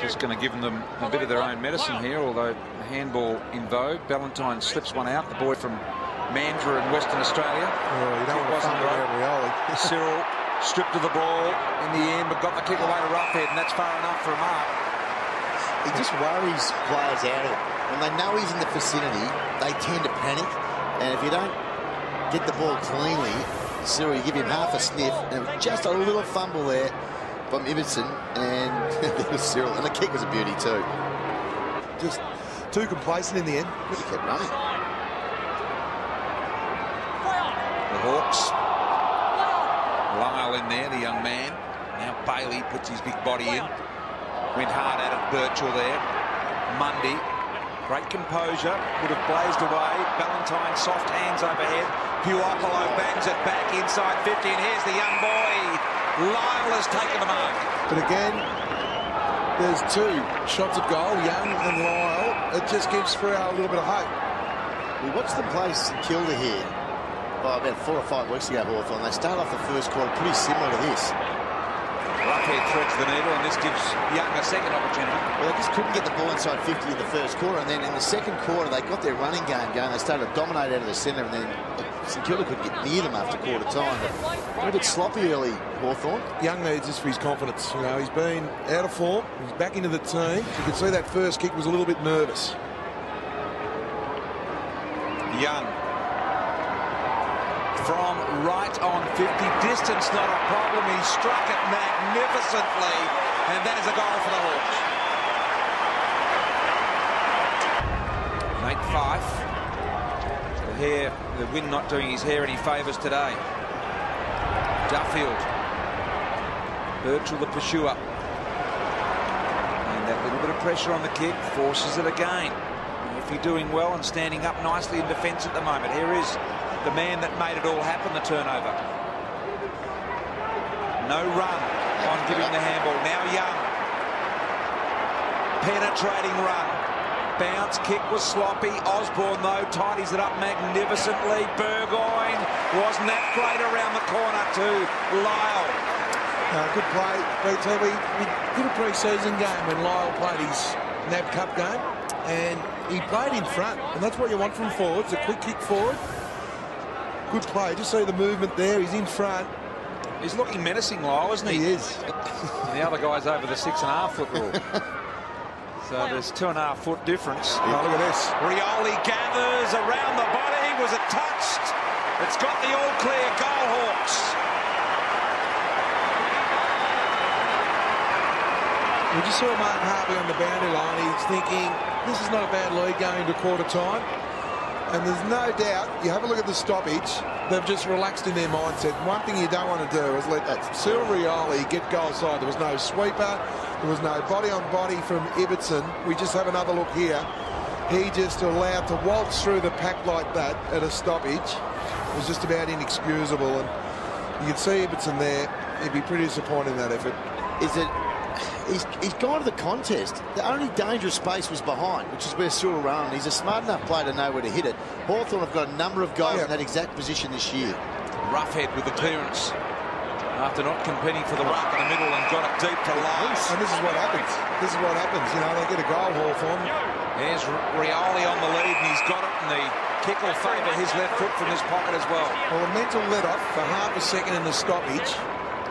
Just going to give them a bit of their own medicine here, although handball in vogue. Ballantyne slips one out, the boy from Mandurah in Western Australia. Oh, you don't want to fumble there, Cyril stripped of the ball in the end, but got the kick away to Roughhead, and that's far enough for a mark. He just worries players out of it. When they know he's in the vicinity, they tend to panic. And if you don't get the ball cleanly, Cyril, you give him half a sniff, and just a little fumble there from Ibbotson, and there was Cyril. And the kick was a beauty too. Just too complacent in the end. But he kept running. The Hawks. Lyle in there, the young man. Now Bailey puts his big body in. Went hard at it, Birchall there. Mundy, great composure, would have blazed away. Ballantyne, soft hands overhead. Puopolo bangs it back inside 50, and here's the young boy. Lyle has taken the mark. But again, there's two shots at goal, Young and Lyle. It just gives Freo a little bit of hope. We watched them play St Kilda here about 4 or 5 weeks ago, Hawthorn. They start off the first quarter pretty similar to this. Roughhead threads the needle, and this gives Young a second opportunity. Well, they just couldn't get the ball inside 50 in the first quarter, and then in the second quarter, they got their running game going. They started to dominate out of the centre, and then St Kilda couldn't get near them after quarter time. But a little bit sloppy early, Hawthorn. Young needs this for his confidence. You know, he's been out of form. He's back into the team. You can see that first kick was a little bit nervous. Young. From right on 50, distance not a problem. He struck it magnificently, and that is a goal for the Hawks. Nate Fife. The wind not doing his hair any favours today. Duffield. Birchall the pursuer. And that little bit of pressure on the kick forces it again. If you're doing well and standing up nicely in defence at the moment, here is the man that made it all happen, the turnover. No run on giving the handball. Now Young. Penetrating run. Bounce kick was sloppy. Osborne, though, tidies it up magnificently. Burgoyne wasn't that great around the corner to Lyle. Good play, BT. We did a pre-season game when Lyle played his NAB Cup game, and he played in front, and that's what you want from forwards, a quick kick forward. Good play. Just see the movement there. He's in front. He's looking menacing, Lyle, isn't he? He is. And the other guy's over the 6.5 foot rule. So there's 2.5 foot difference. Oh, look at this. Rioli gathers around the body. Was it touched? It's got the all clear. Goal, Hawks. We just saw Mark Harvey on the boundary line. He's thinking, this is not a bad lead going into quarter time. And there's no doubt, you have a look at the stoppage, they've just relaxed in their mindset. One thing you don't want to do is let Cyril Rioli get goal side. There was no sweeper, there was no body-on-body from Ibbotson. We just have another look here. He just allowed to waltz through the pack like that at a stoppage. It was just about inexcusable. And you can see Ibbotson there. He'd be pretty disappointed in that effort. He's gone to the contest. The only dangerous space was behind, which is where Cyril ran. He's a smart enough player to know where to hit it. Hawthorn have got a number of goals in that exact position this year. Roughhead with the clearance after not competing for the ruck in the middle and got it deep to Lyle. And this is what happens. This is what happens. You know, they get a goal, Hawthorn. There's Rioli on the lead, and he's got it, and the kick will favour his left foot from his pocket as well. Well, a mental let-off for half a second in the stoppage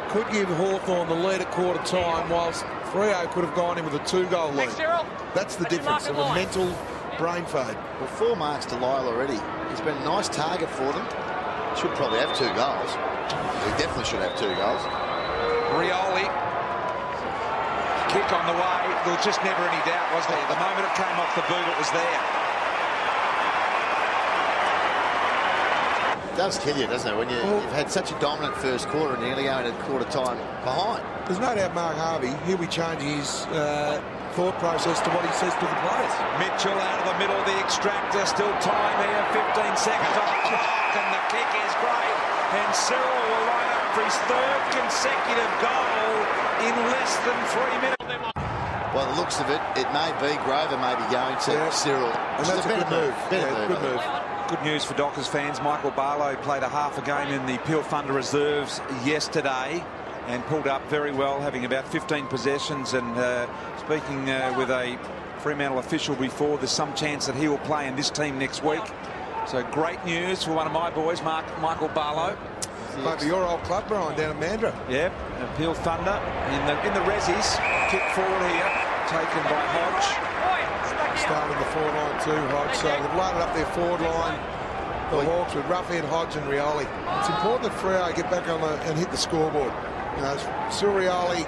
could give Hawthorn the lead at quarter time, whilst Freo could have gone in with a 2-goal lead. That's the difference of a mental brain fade. Well, 4 marks to Lyle already. He's been a nice target for them. Should probably have 2 goals. He definitely should have 2 goals. Rioli. Kick on the way. There was just never any doubt, was there? The moment it came off the boot, it was there. It does kill you, doesn't it, when you've had such a dominant first quarter and you're going to go into quarter time behind. There's no doubt Mark Harvey, he'll be changing his thought process to what he says to the players. Mitchell out of the middle of the extractor, still time here, 15 seconds on the clock, and the kick is great. And Cyril will line up for his 3rd consecutive goal in less than 3 minutes. Well, the looks of it, it may be Grover may be going to Cyril. And that's a better move. Good move. Good news for Dockers fans. Michael Barlow played a half a game in the Peel Thunder reserves yesterday. and pulled up very well, having about 15 possessions. And speaking with a Fremantle official before, there's some chance that he will play in this team next week. So great news for one of my boys, Michael Barlow. Might be your old club, Brian, down at Mandurah. Yep, Peel Thunder in the resis. Kick forward here, taken by Hodge. Starting the forward line too, Hodge. So they've loaded up their forward line, the Hawks, with Roughhead, Hodge and Rioli. It's important that Freo get back on and hit the scoreboard. You know, Rioli,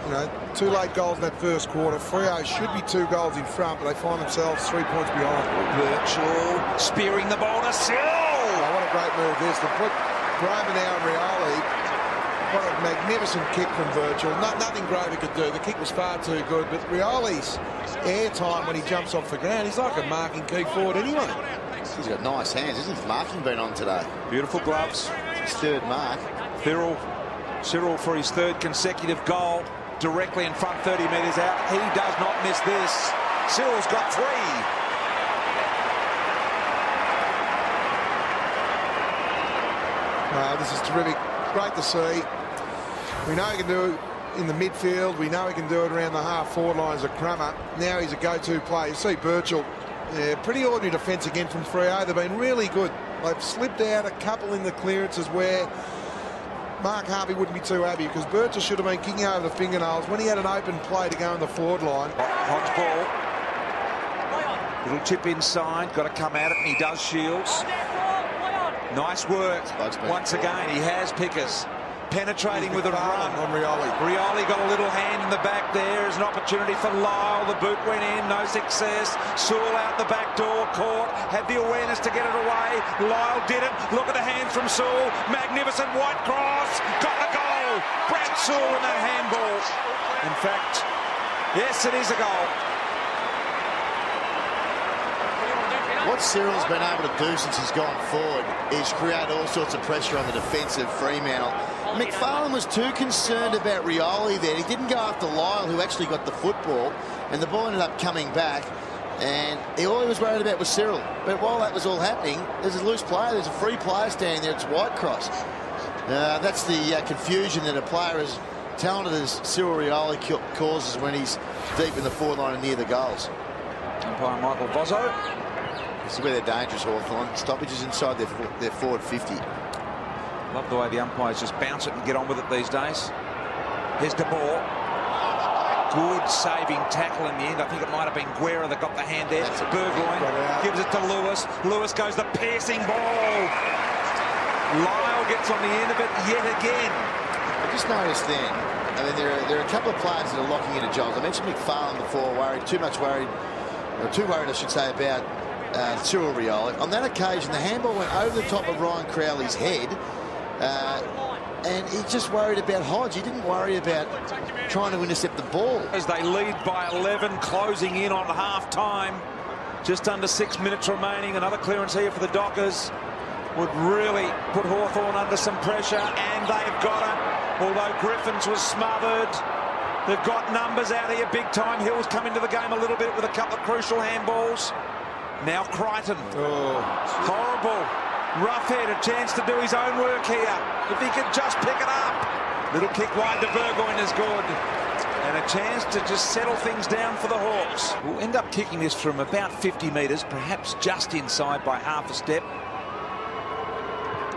you know, 2 late goals in that first quarter. Freo should be 2 goals in front, but they find themselves 3 points behind. Virtual spearing the ball to Cyril. Oh, what a great move this to put Grover now and Rioli. What a magnificent kick from Virgil. Nothing Grover could do. The kick was far too good, but Rioli's air time when he jumps off the ground, he's like a marking key forward anyway. He's got nice hands. Isn't his marking been on today? Beautiful gloves. His 3rd mark. Cyril for his 3rd consecutive goal, directly in front, 30 metres out. He does not miss this. Cyril's got 3. This is terrific. Great to see. We know he can do it in the midfield. We know he can do it around the half-forward line as a crummer. Now he's a go-to player. You see Birchall, pretty ordinary defence again from Freo. They've been really good. They've slipped out a couple in the clearances where Mark Harvey wouldn't be too happy, because Birchall should have been kicking over the fingernails when he had an open play to go in the forward line. Hodge ball. Little chip inside. Got to come at it, and he does. Shields. Nice work. Once again, he has pickers. Penetrating with a run on Rioli. Rioli got a little hand in the back there. There's an opportunity for Lyle. The boot went in, no success. Sewell out the back door, caught, had the awareness to get it away. Lyle did it. Look at the hands from Sewell. Magnificent white cross. Got the goal. Brad Sewell in that handball. In fact, yes, it is a goal. What Cyril's been able to do since he's gone forward is create all sorts of pressure on the defence of Fremantle. McFarlane was too concerned about Rioli there. He didn't go after Lyle, who actually got the football, and the ball ended up coming back. And all he was worried about was Cyril. But while that was all happening, there's a loose player, there's a free player standing there. It's Whitecross. That's the confusion that a player as talented as Cyril Rioli causes when he's deep in the forward line and near the goals. Umpire Michael Vozzo. This is where they're dangerous, Hawthorn. Stoppages inside their forward 50. Love the way the umpires just bounce it and get on with it these days. Here's the ball. Good saving tackle in the end. I think it might have been Guerra that got the hand there. Burgoyne gives it to Lewis. Lewis goes the piercing ball. Lyle gets on the end of it yet again. I just noticed then, I mean, there are a couple of players that are locking into jobs. I mentioned McFarlane before, too worried, I should say, about Cyril Rioli. On that occasion, the handball went over the top of Ryan Crowley's head, and he just worried about Hodge. He didn't worry about trying to intercept the ball. As they lead by 11, closing in on half-time. Just under 6 minutes remaining. Another clearance here for the Dockers would really put Hawthorn under some pressure, and they've got it. Although Griffins was smothered, they've got numbers out here big time. Hill's come into the game a little bit with a couple of crucial handballs. Now Crichton. Oh. Horrible. Roughhead, a chance to do his own work here. If he could just pick it up. Little kick wide to Burgoyne is good. And a chance to just settle things down for the Hawks. We'll end up kicking this from about 50 metres, perhaps just inside by half a step.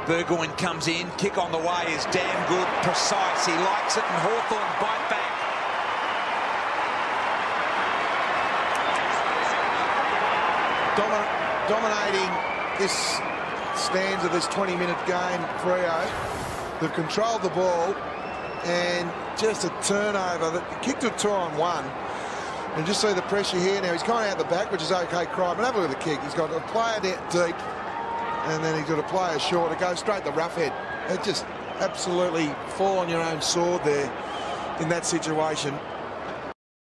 Burgoyne comes in. Kick on the way is damn good, precise. He likes it, and Hawthorn bite back. Dominating this stanza, this 20-minute game, Freo. They've controlled the ball, and just a turnover. The kick to 2-on-1. And just see the pressure here now. He's going out the back, which is okay, Crichton. But have a look at the kick. He's got a player deep, and then he's got a player short. It goes straight to Roughhead. It just absolutely fall on your own sword there in that situation.